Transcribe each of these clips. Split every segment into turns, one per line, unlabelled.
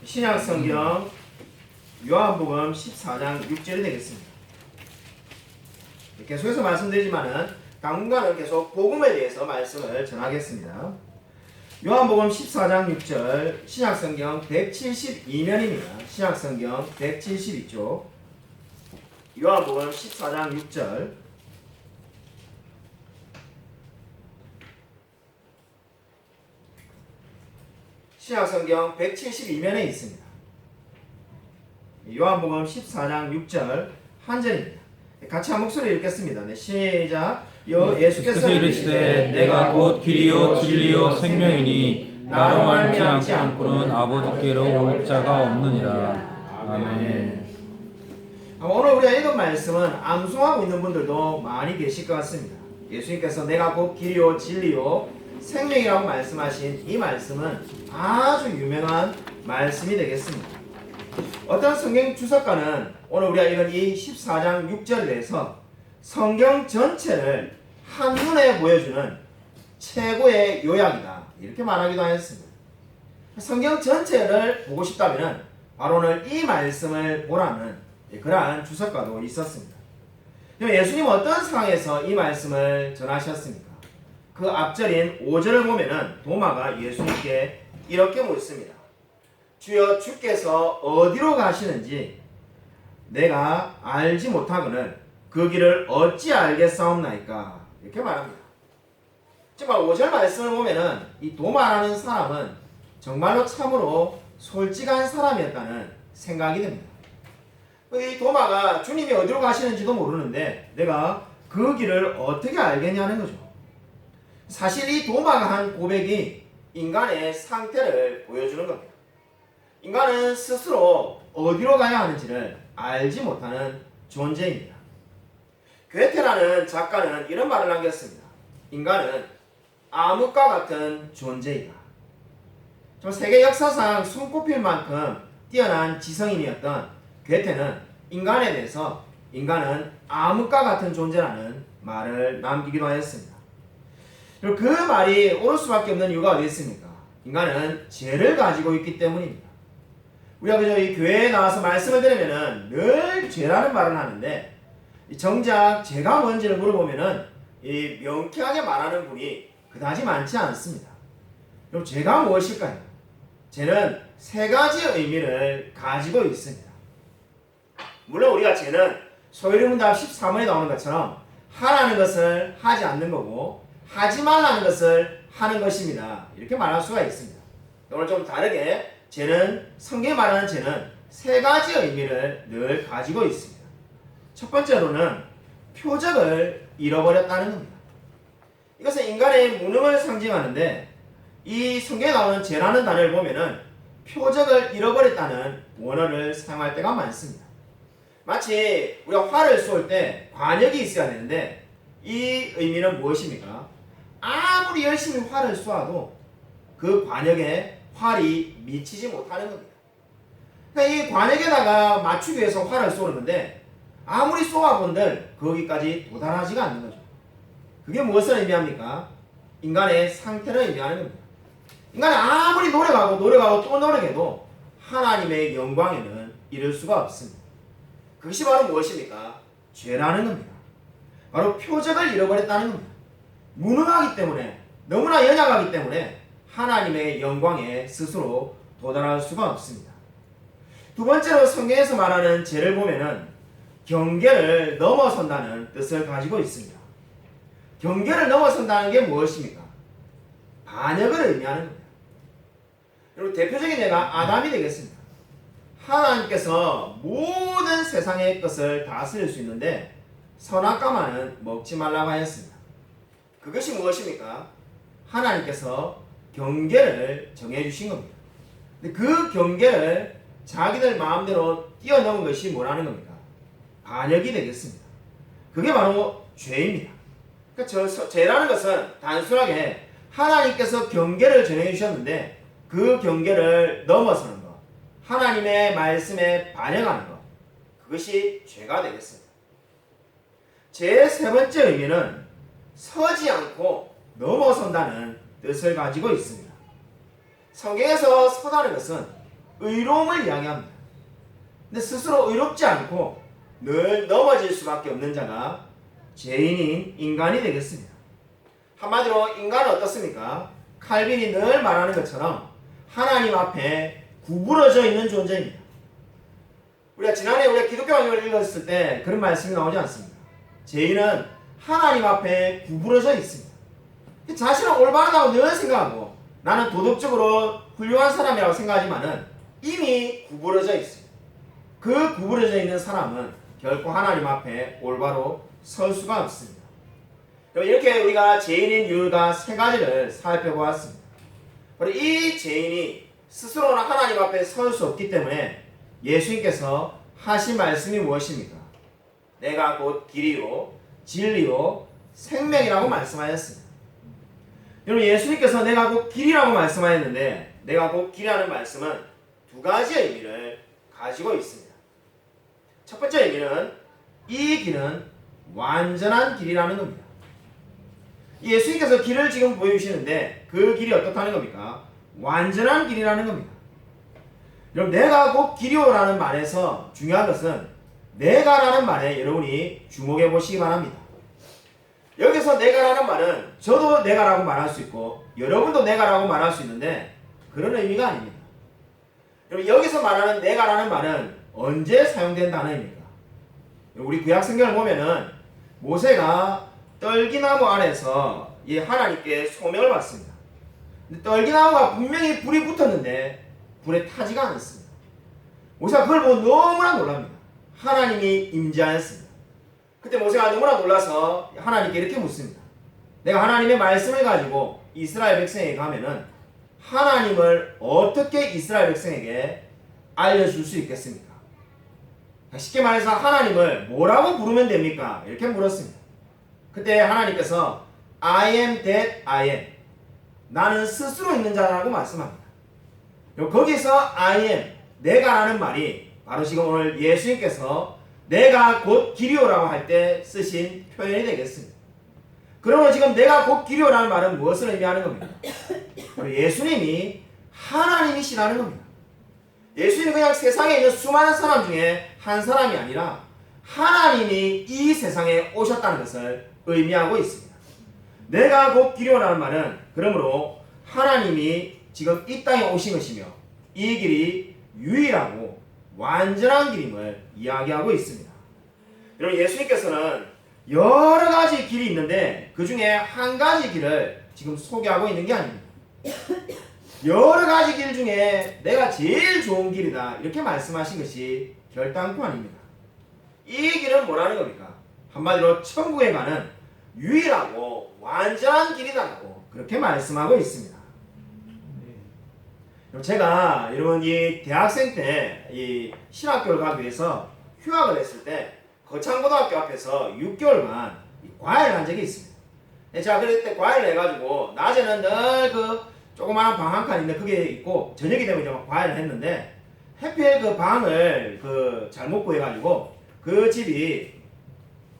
신약성경 요한복음 14장 6절이 되겠습니다. 계속해서 말씀드리지만은 당분간은 계속 복음에 대해서 말씀을 전하겠습니다. 요한복음 14장 6절 신약성경 172면입니다. 신약성경 172쪽 요한복음 14장 6절 신약성경 172면에 있습니다. 요한복음 14장 6절 한 절입니다. 같이 한 목소리 읽겠습니다. 네, 시작. 예수께서
이르시되 내가 곧 길이요 진리요 생명이니 나로 말미암지 않고는 아버지께로 올 자가 없느니라. 아멘.
오늘 우리가 읽은 말씀은 암송하고 있는 분들도 많이 계실 것 같습니다. 예수님께서 내가 곧 길이요 진리요 생명이라고 말씀하신 이 말씀은 아주 유명한 말씀이 되겠습니다. 어떤 성경 주석가는 오늘 우리가 읽은 이 14장 6절에 대해서 성경 전체를 한눈에 보여주는 최고의 요약이다 이렇게 말하기도 하였습니다. 성경 전체를 보고 싶다면 바로 오늘 이 말씀을 보라는 그러한 주석가도 있었습니다. 예수님은 어떤 상황에서 이 말씀을 전하셨습니까? 그 앞절인 5절을 보면은 도마가 예수님께 이렇게 묻습니다. 주여 주께서 어디로 가시는지 내가 알지 못하거늘 그 길을 어찌 알겠사옵나이까 이렇게 말합니다. 정말 5절 말씀을 보면은 이 도마라는 사람은 정말로 참으로 솔직한 사람이었다는 생각이 듭니다. 이 도마가 주님이 어디로 가시는지도 모르는데 내가 그 길을 어떻게 알겠냐는 거죠. 사실 이 도마가 한 고백이 인간의 상태를 보여주는 겁니다. 인간은 스스로 어디로 가야 하는지를 알지 못하는 존재입니다. 괴테라는 작가는 이런 말을 남겼습니다. 인간은 암흑과 같은 존재이다. 세계 역사상 손꼽힐 만큼 뛰어난 지성인이었던 괴테는 인간에 대해서 인간은 암흑과 같은 존재라는 말을 남기기도 하였습니다. 그리고 그 말이 옳을 수밖에 없는 이유가 어디 있습니까? 인간은 죄를 가지고 있기 때문입니다. 우리가 그저 이 교회에 나와서 말씀을 들으면은 늘 죄라는 말을 하는데 정작 죄가 뭔지를 물어보면은 이 명쾌하게 말하는 분이 그다지 많지 않습니다. 그럼 죄가 무엇일까요? 죄는 세 가지 의미를 가지고 있습니다. 물론 우리가 죄는 소유리문답 13번에 나오는 것처럼 하라는 것을 하지 않는 거고 하지 말라는 것을 하는 것입니다. 이렇게 말할 수가 있습니다. 오늘 좀 다르게 죄는 성경에 말하는 죄는 세 가지 의미를 늘 가지고 있습니다. 첫 번째로는 표적을 잃어버렸다는 겁니다. 이것은 인간의 무능을 상징하는데 이 성경에 나오는 죄라는 단어를 보면은 표적을 잃어버렸다는 원어를 사용할 때가 많습니다. 마치 우리가 활을 쏠 때 관역이 있어야 되는데 이 의미는 무엇입니까? 아무리 열심히 활을 쏘아도 그 관역에 활이 미치지 못하는 겁니다. 그러니까 이 관역에다가 맞추기 위해서 활을 쏘는데 아무리 쏘아본들 거기까지 도달하지가 않는 거죠. 그게 무엇을 의미합니까? 인간의 상태를 의미하는 겁니다. 인간이 아무리 노력하고 또 노력해도 하나님의 영광에는 이를 수가 없습니다. 그것이 바로 무엇입니까? 죄라는 겁니다. 바로 표적을 잃어버렸다는 겁니다. 무능하기 때문에 너무나 연약하기 때문에 하나님의 영광에 스스로 도달할 수가 없습니다. 두 번째로 성경에서 말하는 죄를 보면은 경계를 넘어선다는 뜻을 가지고 있습니다. 경계를 넘어선다는 게 무엇입니까? 반역을 의미하는 겁니다. 그리고 대표적인 예가 아담이 되겠습니다. 하나님께서 모든 세상의 것을 다스릴 수 있는데 선악과만은 먹지 말라고 하였습니다. 그것이 무엇입니까? 하나님께서 경계를 정해주신 겁니다. 근데 그 경계를 자기들 마음대로 뛰어넘은 것이 뭐라는 겁니까? 반역이 되겠습니다. 그게 바로 죄입니다. 그러니까 죄라는 것은 단순하게 하나님께서 경계를 정해주셨는데 그 경계를 넘어서는 것, 하나님의 말씀에 반역하는 것, 그것이 죄가 되겠습니다. 죄의 세 번째 의미는 서지 않고 넘어선다는 뜻을 가지고 있습니다. 성경에서 서다는 것은 의로움을 이야기합니다. 근데 스스로 의롭지 않고 늘 넘어질 수밖에 없는 자가 죄인인 인간이 되겠습니다. 한마디로 인간은 어떻습니까? 칼빈이 늘 말하는 것처럼 하나님 앞에 구부러져 있는 존재입니다. 우리가 지난해 기독교 강의를 읽었을 때 그런 말씀이 나오지 않습니까? 죄인은 하나님 앞에 구부러져 있습니다. 자신은 올바르다고 늘 생각하고 나는 도덕적으로 훌륭한 사람이라고 생각하지만은 이미 구부러져 있습니다. 그 구부러져 있는 사람은 결코 하나님 앞에 올바로 설 수가 없습니다. 이렇게 우리가 죄인인 이유가 세 가지를 살펴보았습니다. 그리고 이 죄인이 스스로는 하나님 앞에 설 수 없기 때문에 예수님께서 하신 말씀이 무엇입니까? 내가 곧 길이요 진리요 생명이라고 말씀하셨습니다. 여러분, 예수님께서 내가 곧 길이라고 말씀하셨는데 내가 곧 길이라는 말씀은 두 가지의 의미를 가지고 있습니다. 첫 번째 의미는 이 길은 완전한 길이라는 겁니다. 예수님께서 길을 지금 보여주시는데 그 길이 어떻다는 겁니까? 완전한 길이라는 겁니다. 여러분, 내가 곧 길이요라는 말에서 중요한 것은 내가라는 말에 여러분이 주목해 보시기 바랍니다. 여기서 내가라는 말은 저도 내가라고 말할 수 있고 여러분도 내가라고 말할 수 있는데 그런 의미가 아닙니다. 여러분, 여기서 말하는 내가라는 말은 언제 사용된 단어입니까? 우리 구약 성경을 보면은 모세가 떨기나무 아래서 이 하나님께 소명을 받습니다. 근데 떨기나무가 분명히 불이 붙었는데 불에 타지가 않습니다. 모세가 그걸 보고 너무나 놀랍니다. 하나님이 임재하였습니다. 그때 모세가 너무나 놀라서 하나님께 이렇게 묻습니다. 내가 하나님의 말씀을 가지고 이스라엘 백성에게 가면은 하나님을 어떻게 이스라엘 백성에게 알려줄 수 있겠습니까? 쉽게 말해서 하나님을 뭐라고 부르면 됩니까? 이렇게 물었습니다. 그때 하나님께서 I am that I am, 나는 스스로 있는 자라고 말씀합니다. 거기서 I am, 내가라는 말이 바로 지금 오늘 예수님께서 내가 곧 길이요라고 할 때 쓰신 표현이 되겠습니다. 그러면 지금 내가 곧 길이요라는 말은 무엇을 의미하는 겁니까? 바로 예수님이 하나님이시라는 겁니다. 예수님이 그냥 세상에 있는 수많은 사람 중에 한 사람이 아니라 하나님이 이 세상에 오셨다는 것을 의미하고 있습니다. 내가 곧 길이요라는 말은 그러므로 하나님이 지금 이 땅에 오신 것이며 이 길이 유일하고 완전한 길임을 이야기하고 있습니다. 여러분, 예수님께서는 여러 가지 길이 있는데 그 중에 한 가지 길을 지금 소개하고 있는 게 아닙니다. 여러 가지 길 중에 내가 제일 좋은 길이다 이렇게 말씀하신 것이 결단코 아닙니다. 이 길은 뭐라는 겁니까? 한마디로 천국에 가는 유일하고 완전한 길이다라고 그렇게 말씀하고 있습니다. 제가 여러분 이 대학생 때 이 신학교를 가기 위해서 휴학을 했을 때 거창고등학교 앞에서 6개월간 과외를 한 적이 있습니다. 제가 그때 과외를 해가지고 낮에는 늘 그 조그마한 방 한 칸 있는데 그게 있고 저녁이 되면 이제 막 과외를 했는데 하필 그 방을 잘못 구해가지고 그 집이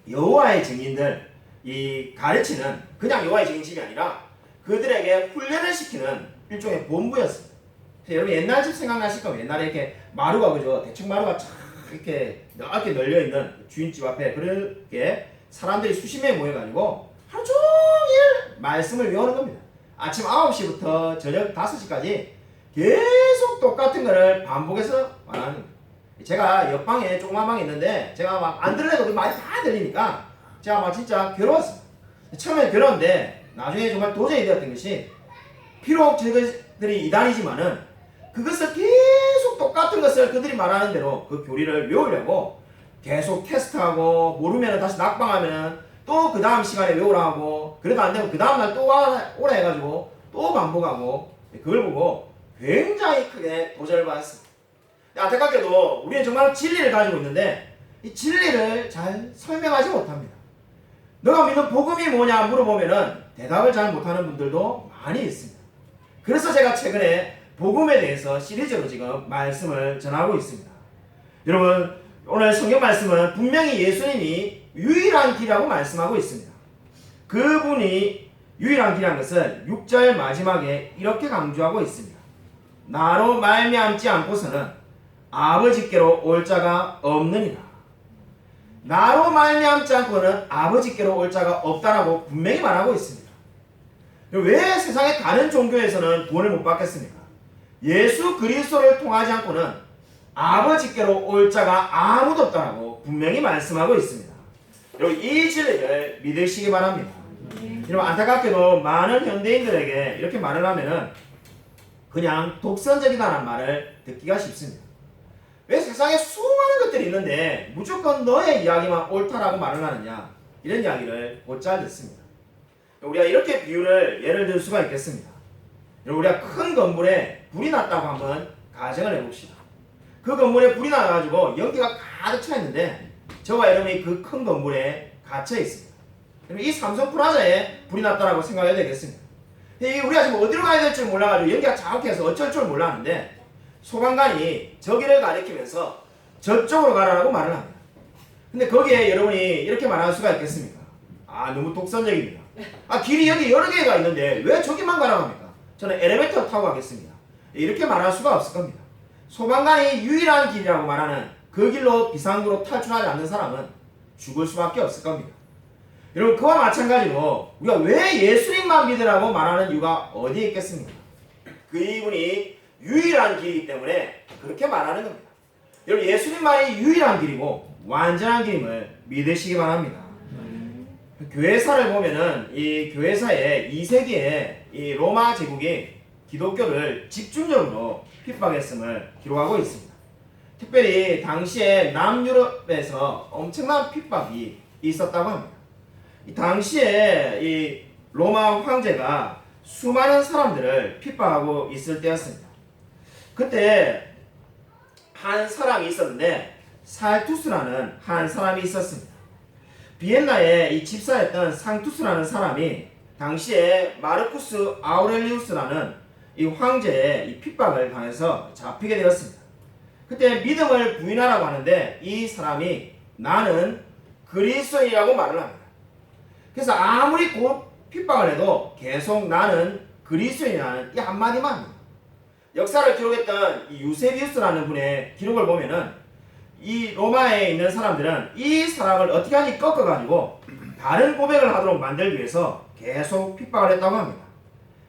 여호와의 증인들 이 가르치는 그냥 여호와의 증인 집이 아니라 그들에게 훈련을 시키는 일종의 본부였습니다. 여러분 옛날 집 생각나실 거예요. 옛날에 이렇게 마루가 그죠? 대충 마루가 쫙 이렇게 넓게 널려 있는 주인집 앞에 그렇게 사람들이 수십 명이 모여가지고 하루 종일 말씀을 외우는 겁니다. 아침 9시부터 저녁 5시까지 계속 똑같은 거를 반복해서 말하는 겁니다. 제가 옆방에 조그만 방이 있는데 제가 막 안 들려도 말이 다 들리니까 제가 막 진짜 괴로웠습니다. 처음에 괴로웠는데 나중에 정말 도전이 되었던 것이 비록 저들이 이단이지만은 그것을 계속 똑같은 것을 그들이 말하는 대로 그 교리를 외우려고 계속 테스트하고 모르면 다시 낙방하면 또 그 다음 시간에 외우라 하고 그래도 안 되면 그 다음 날 또 오라 해가지고 또 반복하고 그걸 보고 굉장히 크게 도전을 받았습니다. 안타깝게도 우리는 정말 진리를 가지고 있는데 이 진리를 잘 설명하지 못합니다. 너가 믿는 복음이 뭐냐 물어보면은 대답을 잘 못하는 분들도 많이 있습니다. 그래서 제가 최근에 복음에 대해서 시리즈로 지금 말씀을 전하고 있습니다. 여러분, 오늘 성경 말씀은 분명히 예수님이 유일한 길이라고 말씀하고 있습니다. 그분이 유일한 길이라는 것을 6절 마지막에 이렇게 강조하고 있습니다. 나로 말미암지 않고서는 아버지께로 올 자가 없느니라. 나로 말미암지 않고는 아버지께로 올 자가 없다라고 분명히 말하고 있습니다. 왜 세상의 다른 종교에서는 구원을 못 받겠습니까? 예수 그리스도를 통하지 않고는 아버지께로 올 자가 아무도 없다라고 분명히 말씀하고 있습니다. 여러분 이 진리를 믿으시기 바랍니다. 여러분 안타깝게도 많은 현대인들에게 이렇게 말을 하면은 그냥 독선적이다라는 말을 듣기가 쉽습니다. 왜 세상에 수많은 것들이 있는데 무조건 너의 이야기만 옳다라고 말을 하느냐, 이런 이야기를 곧잘 듣습니다. 우리가 이렇게 비유를 예를 들 수가 있겠습니다. 우리가 큰 건물에 불이 났다고 한번 가정을 해봅시다. 그 건물에 불이 나가지고 연기가 가득 차 있는데 저와 여러분이 그 큰 건물에 갇혀 있습니다. 이 삼성 프라자에 불이 났다라고 생각해야 되겠습니다. 우리가 지금 어디로 가야 될지 몰라가지고 연기가 자욱해서 어쩔 줄 몰랐는데 소방관이 저기를 가리키면서 저쪽으로 가라라고 말을 합니다. 근데 거기에 여러분이 이렇게 말할 수가 있겠습니까? 아, 너무 독선적입니다. 아, 길이 여기 여러 개가 있는데 왜 저기만 가라고 합니까? 저는 엘리베이터 타고 가겠습니다. 이렇게 말할 수가 없을 겁니다. 소방관이 유일한 길이라고 말하는 그 길로 비상구로 탈출하지 않는 사람은 죽을 수밖에 없을 겁니다. 여러분 그와 마찬가지로 우리가 왜 예수님만 믿으라고 말하는 이유가 어디에 있겠습니까? 그분이 유일한 길이기 때문에 그렇게 말하는 겁니다. 여러분 예수님만이 유일한 길이고 완전한 길임을 믿으시기 바랍니다. 교회사를 보면은 이 교회사에 2세기에 이 로마 제국이 기독교를 집중적으로 핍박했음을 기록하고 있습니다. 특별히 당시에 남유럽에서 엄청난 핍박이 있었다고 합니다. 이 당시에 이 로마 황제가 수많은 사람들을 핍박하고 있을 때였습니다. 그때 한 사람이 있었는데 살투스라는 한 사람이 있었습니다. 비엔나에 이 집사였던 상투스라는 사람이 당시에 마르쿠스 아우렐리우스라는 이 황제의 이 핍박을 당해서 잡히게 되었습니다. 그때 믿음을 부인하라고 하는데 이 사람이 나는 그리스도인이라고 말을 합니다. 그래서 아무리 곧 핍박을 해도 계속 나는 그리스도인이라는 이 한마디만 합니다. 역사를 기록했던 이 유세비우스라는 분의 기록을 보면은 이 로마에 있는 사람들은 이 사람을 어떻게 하니 꺾어가지고 다른 고백을 하도록 만들기 위해서 계속 핍박을 했다고 합니다.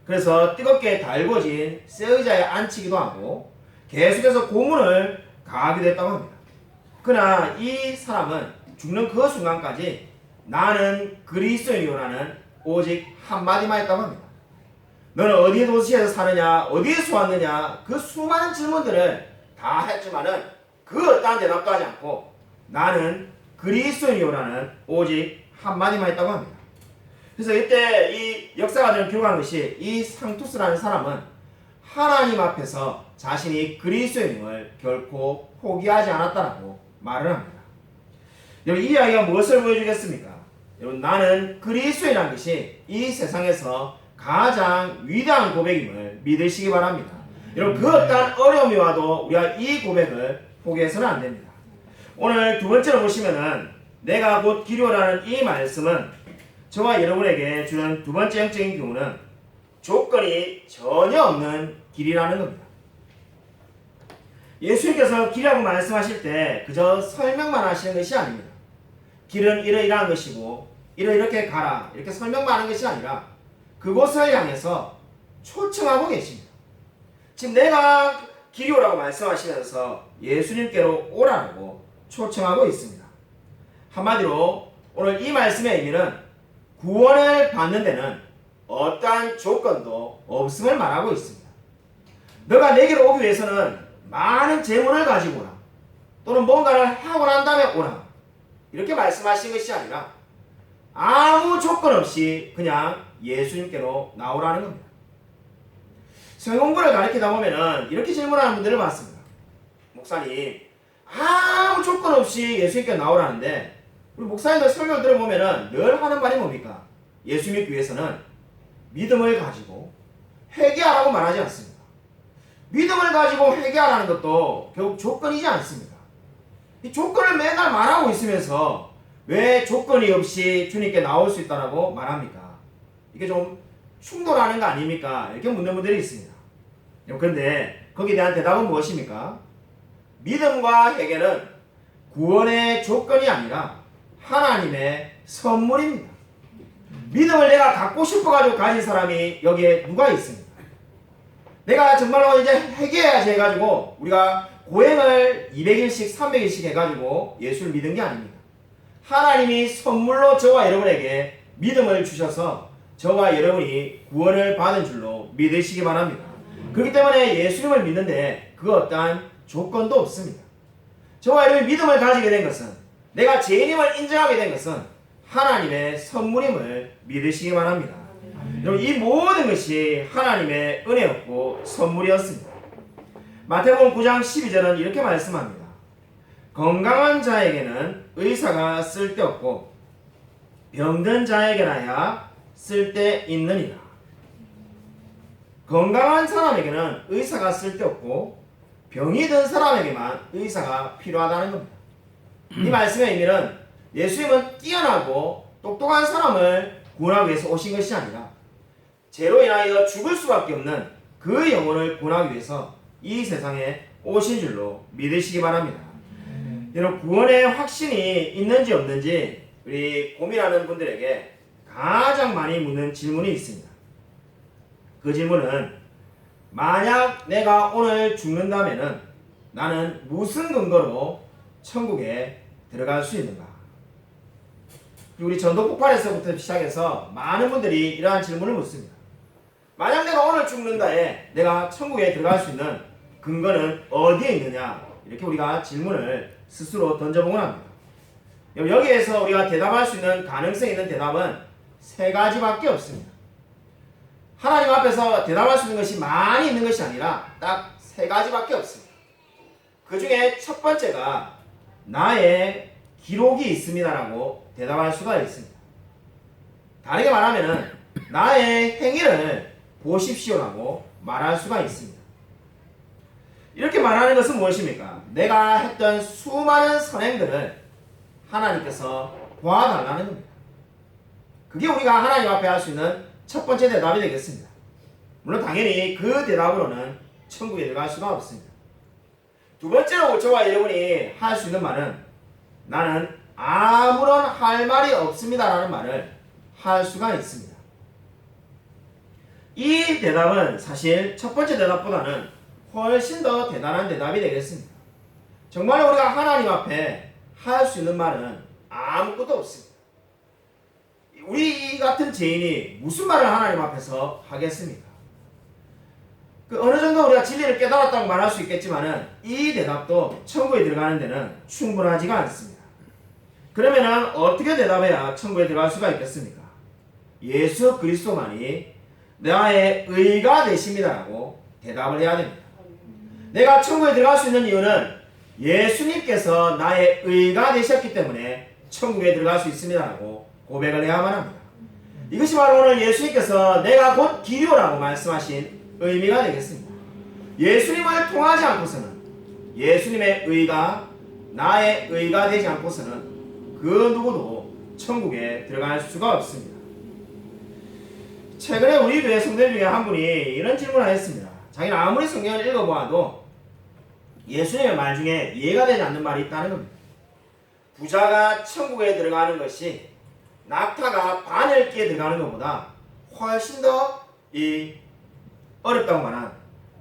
그래서 뜨겁게 달궈진 쇠의자에 앉히기도 하고 계속해서 고문을 가하기도 했다고 합니다. 그러나 이 사람은 죽는 그 순간까지 나는 그리스도인이라는 오직 한마디만 했다고 합니다. 너는 어디 도시에서 사느냐, 어디에서 왔느냐, 그 수많은 질문들을 다 했지만은 그 어떠한 대답도 하지 않고 나는 그리스도인이라는 오직 한마디만 했다고 합니다. 그래서 이때 이 역사가들은 기록하는 것이 이 상투스라는 사람은 하나님 앞에서 자신이 그리스도인임을 결코 포기하지 않았다라고 말을 합니다. 여러분 이 이야기가 무엇을 보여주겠습니까? 여러분 나는 그리스도인이라는 것이 이 세상에서 가장 위대한 고백임을 믿으시기 바랍니다. 여러분 그 어떠한 어려움이 와도 우리가 이 고백을 포기해서는 안 됩니다. 오늘 두 번째로 보시면은 내가 곧 길이오라는 이 말씀은 저와 여러분에게 주는 두 번째 영적인 교훈은 조건이 전혀 없는 길이라는 겁니다. 예수님께서 길이라고 말씀하실 때 그저 설명만 하시는 것이 아닙니다. 길은 이러이러한 것이고 이렇게 가라 이렇게 설명만 하는 것이 아니라 그곳을 향해서 초청하고 계십니다. 지금 내가 길이 오라고 말씀하시면서 예수님께로 오라고 초청하고 있습니다. 한마디로 오늘 이 말씀의 의미는 구원을 받는 데는 어떠한 조건도 없음을 말하고 있습니다. 너가 내게로 오기 위해서는 많은 재물을 가지고 오라 또는 뭔가를 하고 난 다음에 오라 이렇게 말씀하신 것이 아니라 아무 조건 없이 그냥 예수님께로 나오라는 겁니다. 성경공부를 가르치다 보면은 이렇게 질문하는 분들을 봤습니다. 목사님 아무 조건 없이 예수님께 나오라는데 우리 목사님들 설명을 들어보면은 늘 하는 말이 뭡니까? 예수 믿기 위해서는 믿음을 가지고 회개하라고 말하지 않습니다. 믿음을 가지고 회개하라는 것도 결국 조건이지 않습니다. 이 조건을 맨날 말하고 있으면서 왜 조건이 없이 주님께 나올 수 있다라고 말합니까? 이게 좀 충돌하는 거 아닙니까? 이렇게 묻는 분들이 있습니다. 그런데 거기에 대한 대답은 무엇입니까? 믿음과 회개는 구원의 조건이 아니라 하나님의 선물입니다. 믿음을 내가 갖고 싶어가지고 가진 사람이 여기에 누가 있습니까? 내가 정말로 이제 회개해야지 해가지고 우리가 고행을 200일씩 300일씩 해가지고 예수를 믿은 게 아닙니다. 하나님이 선물로 저와 여러분에게 믿음을 주셔서 저와 여러분이 구원을 받은 줄로 믿으시기 바랍니다. 그렇기 때문에 예수님을 믿는데 그 어떠한 조건도 없습니다. 저와 여러분이 믿음을 가지게 된 것은, 내가 죄인임을 인정하게 된 것은 하나님의 선물임을 믿으시기 바랍니다. 여러분, 이 모든 것이 하나님의 은혜였고 선물이었습니다. 마태복음 9장 12절은 이렇게 말씀합니다. 건강한 자에게는 의사가 쓸데없고 병든 자에게나야 쓸데있느니라. 건강한 사람에게는 의사가 쓸데없고 병이 든 사람에게만 의사가 필요하다는 겁니다. 이 말씀의 의미는 예수님은 뛰어나고 똑똑한 사람을 구원하기 위해서 오신 것이 아니라 죄로 인하여 죽을 수밖에 없는 그 영혼을 구원하기 위해서 이 세상에 오신 줄로 믿으시기 바랍니다. 여러분, 구원의 확신이 있는지 없는지 우리 고민하는 분들에게 가장 많이 묻는 질문이 있습니다. 그 질문은, 만약 내가 오늘 죽는다면은 나는 무슨 근거로 천국에 들어갈 수 있는가? 우리 전도 폭발에서부터 시작해서 많은 분들이 이러한 질문을 묻습니다. 만약 내가 오늘 죽는다에 내가 천국에 들어갈 수 있는 근거는 어디에 있느냐? 이렇게 우리가 질문을 스스로 던져보곤 합니다. 여기에서 우리가 대답할 수 있는 가능성 있는 대답은 세 가지밖에 없습니다. 하나님 앞에서 대답할 수 있는 것이 많이 있는 것이 아니라 딱 세 가지밖에 없습니다. 그 중에 첫 번째가 나의 기록이 있습니다라고 대답할 수가 있습니다. 다르게 말하면 나의 행위를 보십시오라고 말할 수가 있습니다. 이렇게 말하는 것은 무엇입니까? 내가 했던 수많은 선행들을 하나님께서 보아달라는 겁니다. 그게 우리가 하나님 앞에 할 수 있는 첫 번째 대답이 되겠습니다. 물론 당연히 그 대답으로는 천국에 들어갈 수가 없습니다. 두 번째로 저와 여러분이 할 수 있는 말은, 나는 아무런 할 말이 없습니다라는 말을 할 수가 있습니다. 이 대답은 사실 첫 번째 대답보다는 훨씬 더 대단한 대답이 되겠습니다. 정말 우리가 하나님 앞에 할 수 있는 말은 아무것도 없습니다. 우리 같은 죄인이 무슨 말을 하나님 앞에서 하겠습니까? 어느 정도 우리가 진리를 깨달았다고 말할 수 있겠지만은 이 대답도 천국에 들어가는 데는 충분하지가 않습니다. 그러면은 어떻게 대답해야 천국에 들어갈 수가 있겠습니까? 예수 그리스도만이 나의 의가 되십니다라고 대답을 해야 됩니다. 내가 천국에 들어갈 수 있는 이유는 예수님께서 나의 의가 되셨기 때문에 천국에 들어갈 수 있습니다라고 고백을 해야만 합니다. 이것이 바로 오늘 예수님께서 내가 곧 길이오라고 말씀하신 의미가 되겠습니다. 예수님을 통하지 않고서는, 예수님의 의가 나의 의가 되지 않고서는 그 누구도 천국에 들어갈 수가 없습니다. 최근에 우리 교회 성도들 중에 한 분이 이런 질문을 했습니다. 자기는 아무리 성경을 읽어보아도 예수님의 말 중에 이해가 되지 않는 말이 있다는 겁니다. 부자가 천국에 들어가는 것이 낙타가 바늘기에 들어가는 것보다 훨씬 더 어렵다고 말한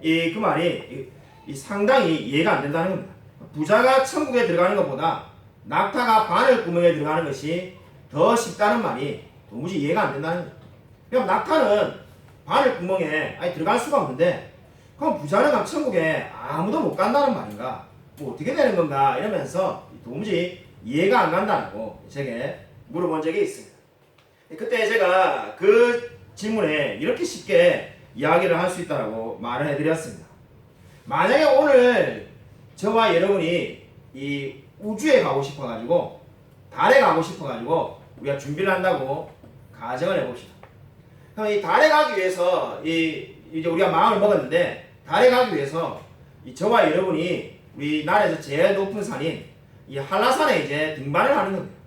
그 말이 상당히 이해가 안 된다는 겁니다. 부자가 천국에 들어가는 것보다 낙타가 바늘 구멍에 들어가는 것이 더 쉽다는 말이 도무지 이해가 안 된다는 겁니다. 그럼 낙타는 바늘 구멍에 들어갈 수가 없는데, 그럼 부자는 천국에 아무도 못 간다는 말인가? 뭐 어떻게 되는 건가? 이러면서 도무지 이해가 안 간다고 제게 물어본 적이 있습니다. 그때 제가 그 질문에 이렇게 쉽게 이야기를 할 수 있다고 말을 해드렸습니다. 만약에 오늘 저와 여러분이 이 우주에 가고 싶어가지고, 달에 가고 싶어가지고 우리가 준비를 한다고 가정을 해봅시다. 그럼 이 달에 가기 위해서 이제 우리가 마음을 먹었는데, 달에 가기 위해서 저와 여러분이 우리나라에서 제일 높은 산인 이 한라산에 이제 등반을 하는 겁니다.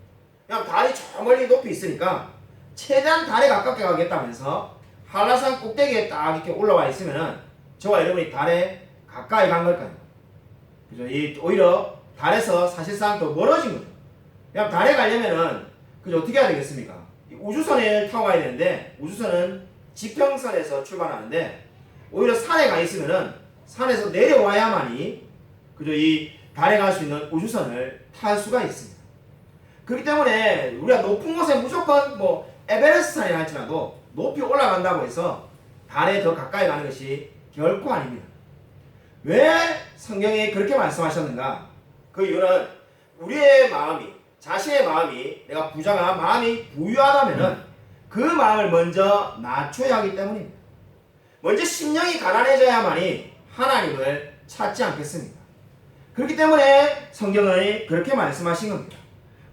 그냥 달이 저 멀리 높이 있으니까 최대한 달에 가깝게 가겠다면서 한라산 꼭대기에 딱 이렇게 올라와 있으면은 저와 여러분이 달에 가까이 간 걸까요? 그죠? 오히려 달에서 사실상 더 멀어진 거죠. 그냥 달에 가려면은 그죠? 어떻게 해야 되겠습니까? 우주선을 타고 가야 되는데 우주선은 지평선에서 출발하는데 오히려 산에 가 있으면은 산에서 내려와야만이 그죠? 이 달에 갈 수 있는 우주선을 탈 수가 있습니다. 그렇기 때문에 우리가 높은 곳에 무조건 뭐 에베레스트산이라 할지라도 높이 올라간다고 해서 달에 더 가까이 가는 것이 결코 아닙니다. 왜 성경이 그렇게 말씀하셨는가? 그 이유는 우리의 마음이, 자신의 마음이, 내가 부자가 마음이 부유하다면은 그 마음을 먼저 낮춰야 하기 때문입니다. 먼저 심령이 가난해져야만이 하나님을 찾지 않겠습니까? 그렇기 때문에 성경은 그렇게 말씀하신 겁니다.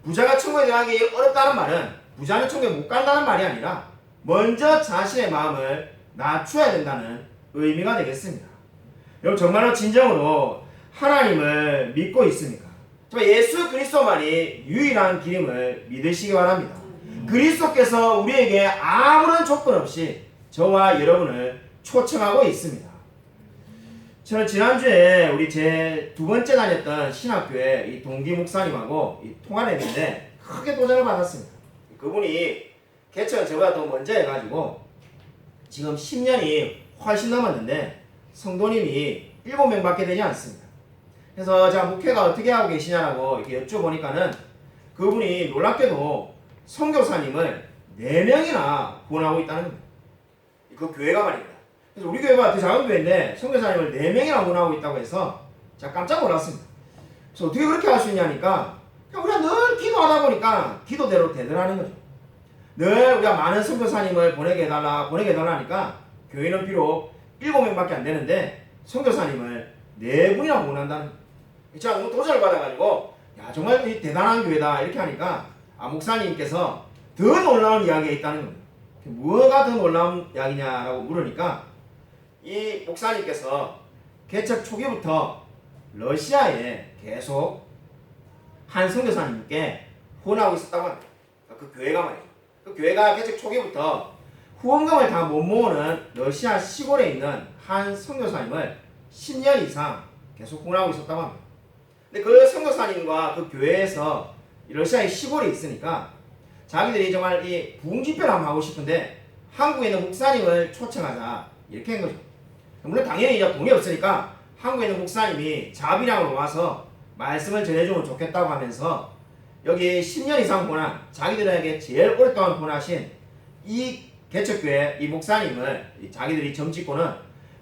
부자가 천국에 들어가기 어렵다는 말은 부자는 천국에 못 간다는 말이 아니라 먼저 자신의 마음을 낮춰야 된다는 의미가 되겠습니다. 여러분 정말로 진정으로 하나님을 믿고 있습니까? 정말 예수 그리스도만이 유일한 길임을 믿으시기 바랍니다. 그리스도께서 우리에게 아무런 조건 없이 저와 여러분을 초청하고 있습니다. 저는 지난주에 우리 제 두 번째 다녔던 신학교에 이 동기 목사님하고 통화를 했는데 크게 도전을 받았습니다. 그분이 개척은 저보다 더 먼저 해가지고 지금 10년이 훨씬 넘었는데 성도님이 7명밖에 되지 않습니다. 그래서 제가 목회가 어떻게 하고 계시냐라고 이렇게 여쭤보니까는 그분이 놀랍게도 선교사님을 4명이나 구원하고 있다는 겁니다. 그 교회가 말입니다. 그래서 우리 교회가 되게 작은 교회인데 선교사님을 4명이나 구원하고 있다고 해서 제가 깜짝 놀랐습니다. 그래서 어떻게 그렇게 할 수 있냐니까 그냥 우리가 늘 기도하다 보니까 기도대로 되더라는 거죠. 늘 우리가 많은 선교사님을 보내게 해달라니까 교회는 비록 7명밖에 안 되는데 선교사님을 4분이나 구원한다는 거예요. 제가 너무 도전을 받아가지고 야 정말 대단한 교회다 이렇게 하니까 목사님께서 더 놀라운 이야기가 있다는 겁니다. 뭐가 더 놀라운 이야기냐라고 물으니까 이 목사님께서 개척 초기부터 러시아에 계속 한 선교사님께 후원하고 있었다고 합니다. 그 교회가 말이죠. 그 교회가 개척 초기부터 후원금을 다 못 모으는 러시아 시골에 있는 한 선교사님을 10년 이상 계속 후원하고 있었다고 합니다. 근데 그 선교사님과 그 교회에서 러시아의 시골에 있으니까 자기들이 정말 이 부흥 집회를 한번 하고 싶은데 한국에 있는 목사님을 초청하자 이렇게 한 거죠. 물론 당연히 이제 돈이 없으니까 한국에 있는 목사님이 자비량으로 와서 말씀을 전해주면 좋겠다고 하면서 여기 10년 이상 보난 자기들에게 제일 오랫동안 보내신 이 개척교회 이 목사님을 자기들이 점찍고는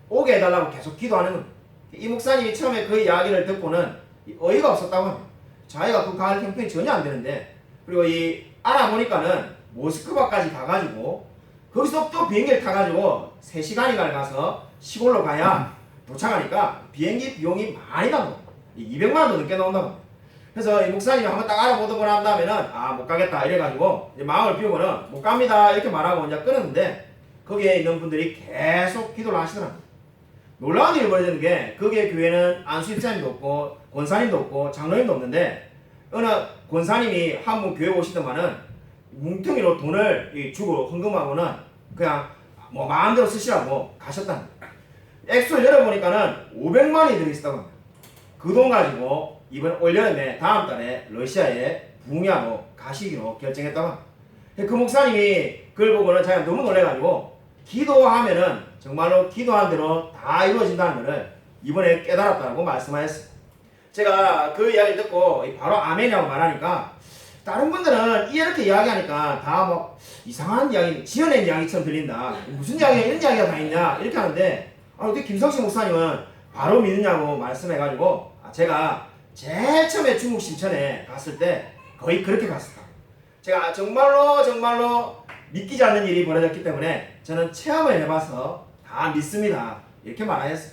오게 해달라고 계속 기도하는 겁니다. 이 목사님이 처음에 그 이야기를 듣고는 어이가 없었다고 합니다. 자기가 그 가을 형편이 전혀 안 되는데 그리고 이 알아보니까는 모스크바까지 가가지고 거기서 또 비행기를 타가지고 3시간이나 가서 시골로 가야 도착하니까 비행기 비용이 많이 나온다. 200만 원도 넘게 나온다고 합니다. 그래서 이 목사님이 한번 딱 알아보고 난 다음에는 아 못 가겠다 이래가지고 이제 마음을 비우고는 못 갑니다 이렇게 말하고 이제 끊었는데 거기에 있는 분들이 계속 기도를 하시더랍니다. 놀라운 일이 벌어지는 게 거기에 교회는 안수집사님도 없고 권사님도 없고 장로님도 없는데 어느 권사님이 한 분 교회 오시더만은 뭉텅이로 돈을 주고 헌금하고는 그냥 뭐 마음대로 쓰시라고 가셨다는 거예요. 액수를 열어보니까는 500만 원이 들어있었다고 합니다. 그 돈 가지고 이번 올여름에 다음 달에 러시아에 부흥하러 가시기로 결정했다고 합니다. 그 목사님이 그걸 보고는 자기가 너무 놀래가지고 기도하면은 정말로 기도한 대로 다 이루어진다는 것을 이번에 깨달았다고 말씀하셨어요. 제가 그 이야기를 듣고 바로 아멘이라고 말하니까 다른 분들은 이렇게 이야기하니까 다 뭐 이상한 이야기, 지어낸 이야기처럼 들린다. 무슨 이야기야, 이런 이야기가 다 있냐 이렇게 하는데 어떻게 김성식 목사님은 바로 믿느냐고 말씀해가지고 제가 제일 처음에 중국 심천에 갔을 때 거의 그렇게 갔었다. 제가 정말로 믿기지 않는 일이 벌어졌기 때문에 저는 체험을 해봐서 다 믿습니다. 이렇게 말하였어요.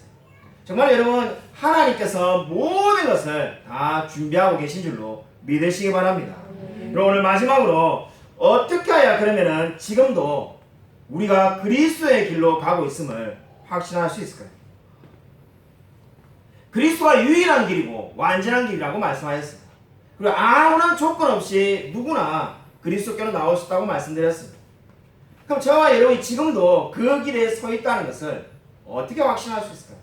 정말 여러분 하나님께서 모든 것을 다 준비하고 계신 줄로 믿으시기 바랍니다. 그리고 오늘 마지막으로 어떻게 해야 그러면은 지금도 우리가 그리스도의 길로 가고 있음을 확신할 수 있을까요? 그리스도가 유일한 길이고 완전한 길이라고 말씀하셨습니다. 그리고 아무런 조건 없이 누구나 그리스도께로 나올 수 있다고 말씀드렸습니다. 그럼 저와 여러분이 지금도 그 길에 서 있다는 것을 어떻게 확신할 수 있을까요?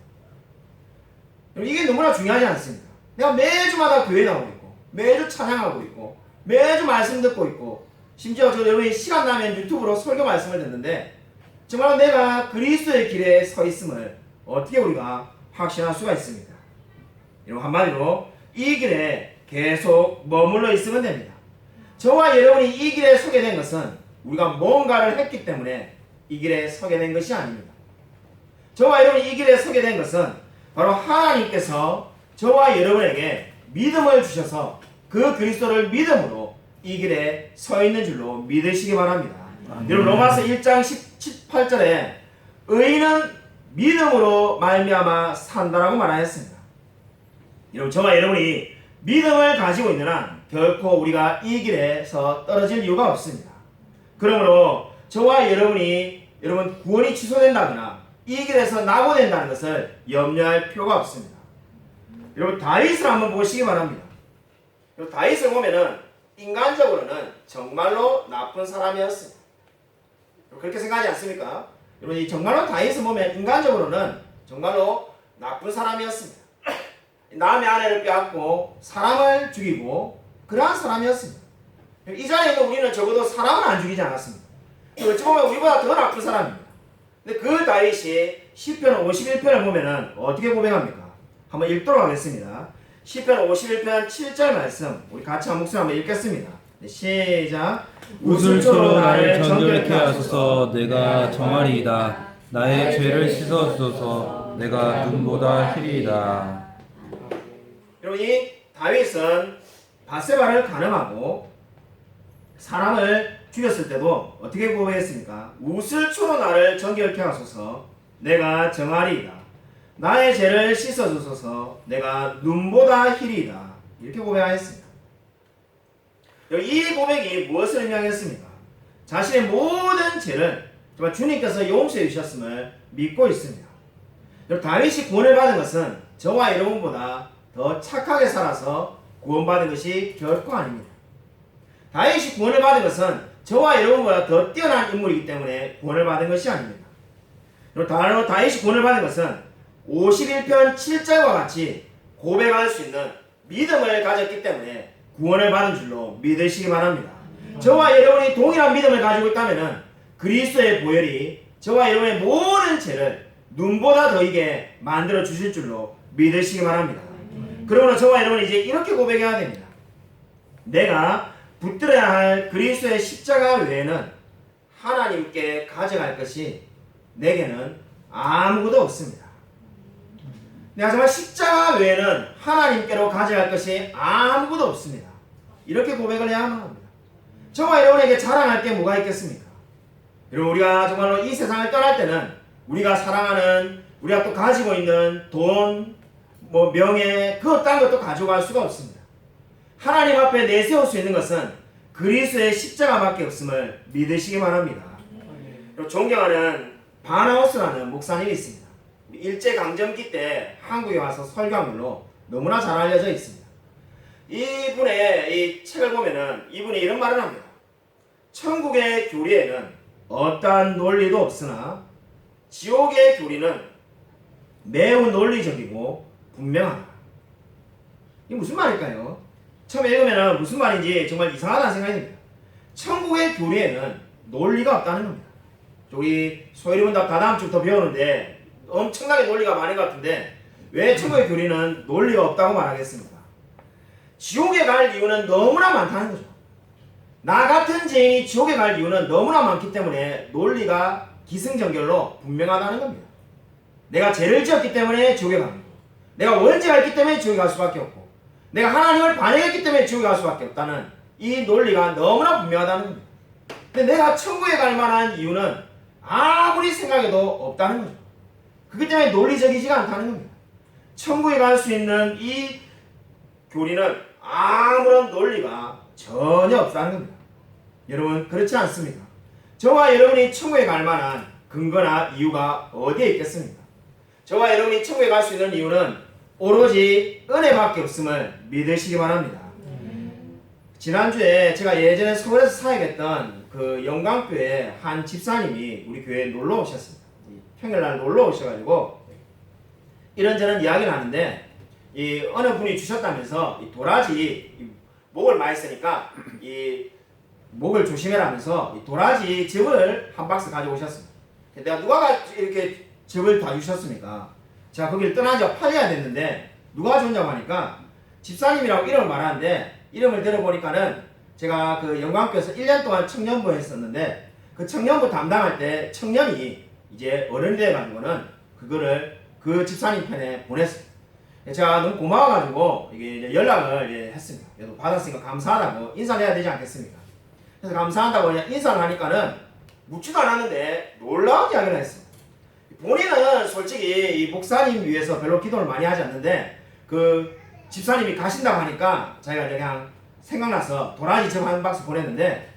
이게 너무나 중요하지 않습니까? 내가 매주마다 교회 나오고 있고 매주 찬양하고 있고 매주 말씀 듣고 있고 심지어 저 여러분이 시간 나면 유튜브로 설교 말씀을 듣는데 정말 내가 그리스도의 길에 서 있음을 어떻게 우리가 확신할 수가 있습니까? 여러분 한마디로 이 길에 계속 머물러 있으면 됩니다. 저와 여러분이 이 길에 서게 된 것은 우리가 뭔가를 했기 때문에 이 길에 서게 된 것이 아닙니다. 저와 여러분이 이 길에 서게 된 것은 바로 하나님께서 저와 여러분에게 믿음을 주셔서 그 그리스도를 믿음으로 이 길에 서 있는 줄로 믿으시기 바랍니다. 여러분 로마서 1장 18절에 의인은 믿음으로 말미암아 산다라고 말하였습니다. 여러분 저와 여러분이 믿음을 가지고 있는 한 결코 우리가 이 길에서 떨어질 이유가 없습니다. 그러므로 저와 여러분이 구원이 취소된다거나 이 길에서 낙오된다는 것을 염려할 필요가 없습니다. 여러분 다윗을 한번 보시기 바랍니다. 여러분, 다윗을 보면은 인간적으로는 정말로 나쁜 사람이었습니다. 그렇게 생각하지 않습니까? 여러분 정말로 다윗을 보면 인간적으로는 정말로 나쁜 사람이었습니다. 남의 아내를 빼앗고 사람을 죽이고 그러한 사람이었습니다. 이 자리에서 우리는 적어도 사람을 안 죽이지 않았습니다. 어찌 보면 우리보다 더 나쁜 사람입니다. 근데 그 다윗이 시편 51편을 보면은 어떻게 고백합니까? 한번 읽도록 하겠습니다. 시편 51편 7절 말씀 우리 같이 한 목소리 한번 읽겠습니다. 네, 시작.
우슬초로 나를 정결케 하소서. 내가 정하리이다. 나의 죄를 씻어 주소서. 내가 눈보다 희리이다.
여러분 이 다윗은 바세바를 간음하고 사람을 죽였을 때도 어떻게 고백했습니까? 우슬초로 나를 정결케 하소서. 내가 정하리이다. 나의 죄를 씻어주소서. 내가 눈보다 희리이다. 이렇게 고백하였습니다. 이 고백이 무엇을 의미하겠습니까? 자신의 모든 죄를 정말 주님께서 용서해 주셨음을 믿고 있습니다. 다윗이 구원을 받은 것은 저와 여러분보다 더 착하게 살아서 구원받은 것이 결코 아닙니다. 다윗이 구원을 받은 것은 저와 여러분보다 더 뛰어난 인물이기 때문에 구원을 받은 것이 아닙니다. 다른 다윗이 구원을 받은 것은 51편 7절과 같이 고백할 수 있는 믿음을 가졌기 때문에 구원을 받은 줄로 믿으시기 바랍니다. 저와 여러분이 동일한 믿음을 가지고 있다면 그리스도의 보혈이 저와 여러분의 모든 죄를 눈보다 더이게 만들어 주실 줄로 믿으시기 바랍니다. 그러므로 저와 여러분이 이제 이렇게 고백해야 됩니다. 내가 붙들어야 할 그리스도의 십자가 외에는 하나님께 가져갈 것이 내게는 아무것도 없습니다. 내가 정말 십자가 외에는 하나님께로 가져갈 것이 아무것도 없습니다. 이렇게 고백을 해야만 합니다. 저와 여러분에게 자랑할 게 뭐가 있겠습니까? 여러분 우리가 정말로 이 세상을 떠날 때는 우리가 사랑하는 우리가 또 가지고 있는 돈, 명예 그것 딴 것도 가져갈 수가 없습니다. 하나님 앞에 내세울 수 있는 것은 그리스도의 십자가밖에 없음을 믿으시기 바랍니다. 존경하는 바나우스라는 목사님이 있습니다. 일제강점기 때 한국에 와서 설교한 걸로 너무나 잘 알려져 있습니다. 이분의 이 책을 보면은 이분이 이런 말을 합니다. 천국의 교리에는 어떠한 논리도 없으나 지옥의 교리는 매우 논리적이고 분명하다. 이게 무슨 말일까요? 처음에 읽으면 무슨 말인지 정말 이상하다는 생각이 듭니다. 천국의 교리에는 논리가 없다는 겁니다. 우리 소일문답 다다음 주부터 배우는데 엄청나게 논리가 많은 것 같은데 왜 천국의 교리는 논리가 없다고 말하겠습니까? 지옥에 갈 이유는 너무나 많다는 거죠. 나 같은 죄인이 지옥에 갈 이유는 너무나 많기 때문에 논리가 기승전결로 분명하다는 겁니다. 내가 죄를 지었기 때문에 지옥에 가는 거고, 내가 원죄가 있기 때문에 지옥에 갈 수밖에 없고, 내가 하나님을 반역했기 때문에 지옥에 갈 수밖에 없다는 이 논리가 너무나 분명하다는 겁니다. 근데 내가 천국에 갈 만한 이유는 아무리 생각해도 없다는 거죠. 그렇기 때문에 논리적이지가 않다는 겁니다. 천국에 갈 수 있는 이 교리는 아무런 논리가 전혀 없다는 겁니다. 여러분 그렇지 않습니까? 저와 여러분이 천국에 갈 만한 근거나 이유가 어디에 있겠습니까? 저와 여러분이 천국에 갈 수 있는 이유는 오로지 은혜밖에 없음을 믿으시기 바랍니다. 지난주에 제가 예전에 서울에서 사역했던 그 영광교회 한 집사님이 우리 교회에 놀러 오셨습니다. 평일날 놀러 오셔가지고 이런저런 이야기를 하는데 이 어느 분이 주셨다면서 이 도라지 목을 많이 쓰니까 이 목을 조심해라면서 이 도라지 즙을 한 박스 가져오셨습니다. 내가 누가 이렇게 즙을 다 주셨습니까? 제가 거기를 떠난 지가 8년이 됐는데 누가 줬냐고 하니까 집사님이라고 이름을 말하는데 이름을 들어보니까는 제가 그 영광교에서 1년 동안 청년부 했었는데 그 청년부 담당할 때 청년이 이제 어른이 돼가지고는 그거를 그 집사님 편에 보냈어요. 제가 너무 고마워가지고 이게 이제 연락을 했습니다. 그래도 받았으니까 감사하다고 인사를 해야 되지 않겠습니까? 그래서 감사한다고 그냥 인사를 하니까는 묻지도 않았는데 놀라운 이야기를 했습니다. 본인은 솔직히 이 목사님 위해서 별로 기도를 많이 하지 않는데 그 집사님이 가신다고 하니까 자기가 그냥 생각나서 도라지 즙 한 박스 보냈는데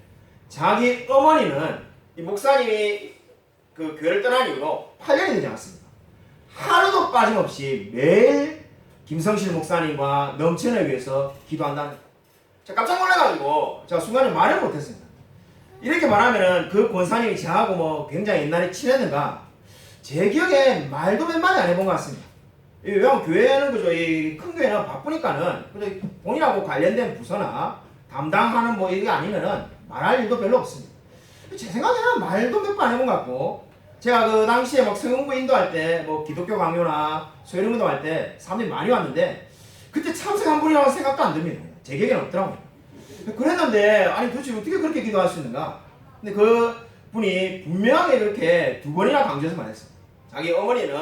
자기 어머니는 이 목사님이 그 교회를 떠난 이후로 8년이 되지 않았습니다. 하루도 빠짐없이 매일 김성실 목사님과 넘천을 위해서 기도한다는 거예요. 제가 깜짝 놀라가지고 제가 순간에 말을 못했습니다. 이렇게 말하면은 그 권사님이 저하고 뭐 굉장히 옛날에 친했는가 제 기억에 말도 몇 마디 안 해본 것 같습니다. 왜냐면 교회는 그죠 이 큰 교회는 바쁘니까는 그죠 본인하고 관련된 부서나 담당하는 뭐 이게 아니면은 말할 일도 별로 없습니다. 제 생각에는 말도 몇 번 안 해본 것 같고 제가 그 당시에 막 성공부 인도할 때 뭐 기독교 강요나 소외운동 할 때 사람들이 많이 왔는데 그때 참석한 분이라고 생각도 안 듭니다. 제 기억에는 없더라고요. 그랬는데 아니 도대체 어떻게 그렇게 기도할 수 있는가? 근데 그 분이 분명하게 그렇게 2번이나 강조해서 말했어요. 자기 어머니는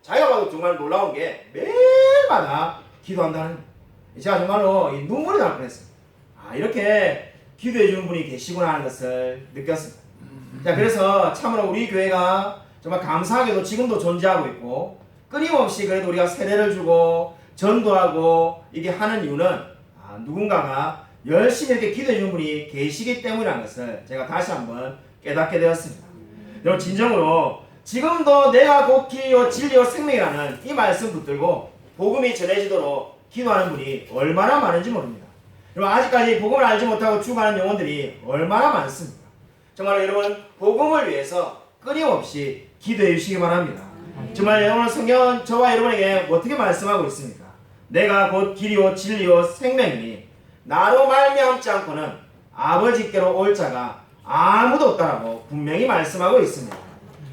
자기가 봐도 정말 놀라운 게 매일마다 기도한다는 거예요. 제가 정말로 눈물이 날 뻔했어요. 아 이렇게 기도해 주는 분이 계시구나 하는 것을 느꼈습니다. 자 그래서 참으로 우리 교회가 정말 감사하게도 지금도 존재하고 있고 끊임없이 그래도 우리가 세례를 주고 전도하고 이게 하는 이유는 누군가가 열심히 이렇게 기도해 주는 분이 계시기 때문이라는 것을 제가 다시 한번 깨닫게 되었습니다. 여러분 진정으로 지금도 내가 곧 길이요 진리요 생명이라는 이 말씀 붙들고 복음이 전해지도록 기도하는 분이 얼마나 많은지 모릅니다. 여러분 아직까지 복음을 알지 못하고 죽어가는 영혼들이 얼마나 많습니까? 정말 여러분 복음을 위해서 끊임없이 기도해 주시기 바랍니다. 정말 여러분 성경은 저와 여러분에게 어떻게 말씀하고 있습니까? 내가 곧 길이요 진리요 생명이니 나로 말미암지 않고는 아버지께로 올 자가 아무도 없다라고 분명히 말씀하고 있습니다.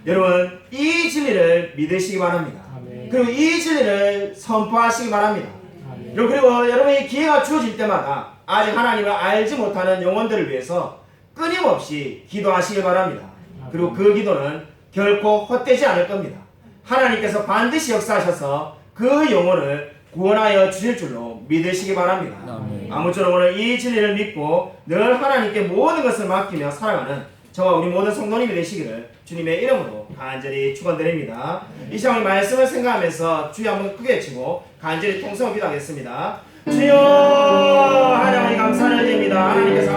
여러분 이 진리를 믿으시기 바랍니다. 그리고 이 진리를 선포하시기 바랍니다. 그리고 여러분이 기회가 주어질 때마다 아직 하나님을 알지 못하는 영혼들을 위해서 끊임없이 기도하시기 바랍니다. 그리고 그 기도는 결코 헛되지 않을 겁니다. 하나님께서 반드시 역사하셔서 그 영혼을 구원하여 주실 줄로 믿으시기 바랍니다. 아무쪼록 오늘 이 진리를 믿고 늘 하나님께 모든 것을 맡기며 살아가는 저와 우리 모든 성도님이 되시기를 주님의 이름으로 간절히 축원드립니다. 이 시간 말씀을 생각하면서 주여 한번 크게 외치고 간절히 통성을 기도하겠습니다. 주여 하나님 감사를 드립니다. 하나님께서